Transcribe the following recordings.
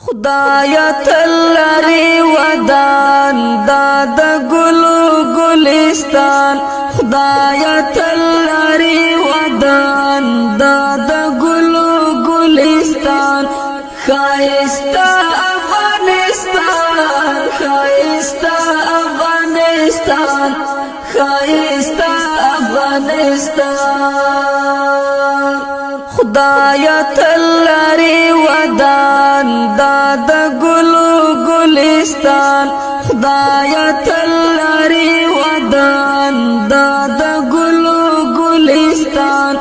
خدایا تلری ودان داد گلو گلستان خدایا تلری ودان داد گلو گلستان خایستا افغانستان خایستا افغانستان خایستا افغانستان خدایا تلری ودان داد گلو گلستان خدایا تلری ودان داد گلو گلستان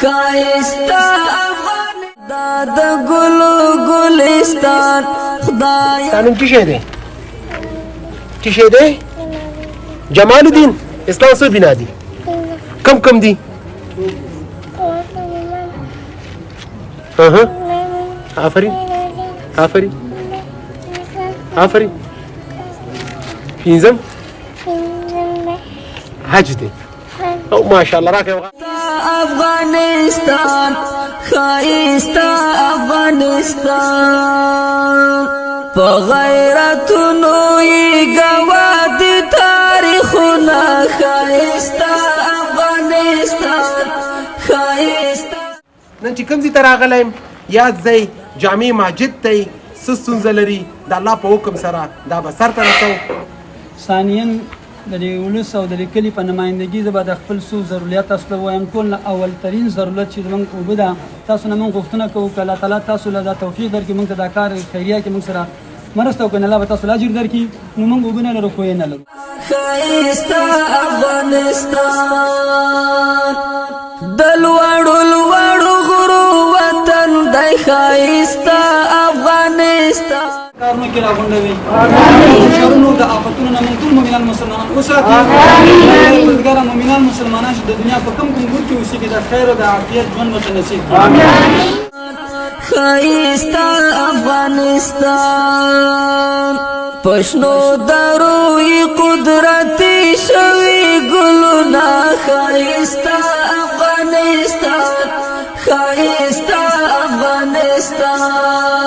خایستا افغان داد گلو گلستان خدایا تعلیم چی شده؟ چی شده؟ جمال الدین اسلام سو بنا دی کم دی آفرین آفرین آفرین پینزم حج دی او ماشاءالله راکه افغانستان خایستا افغانستان په غیرتونو یې ګواه د تاریخونه خایستا افغانستان خایستا نن چې کوم ځای ته راغلی یم یاد ځای جامع مسجد دی څه ستونزه لري د الله په حکم سره دا به سرته رسوو ثانیاً د دې ولس او د دې کلي په نمایندګي زه به د خپل څو ضرورت تاسو ته ووایم ټول نه اولترین ضرورت چې زموږ اوبه ده تاسو نه موږ غوښتنه کوو که الله تعالی تاسو له دا توفیق درکړي موږ ته دا کار خیریه کې موږ سره مرسته وکړي الله به تاسو له اجر درکړي نو موږ اوبه نه لرو خو یې نه لرو خایستا افغانستان د لوړو لوړو غرو وطن دی خایستا افغانستان کارونو کې راغونډوي شرونو د آفتونو نه موږ ټول مؤمنان مسلمانان وساتي پروردګاره مؤمنان مسلمانان چې د دنیا په کوم کوم ګوټ کې اوسېږي د خیر او د عافیت ژوند ورته نصیب کړي خایستا افغانستان پښنو دروي قدرتي شوي ګلونه خایستا افغانستان خایستا افغانستان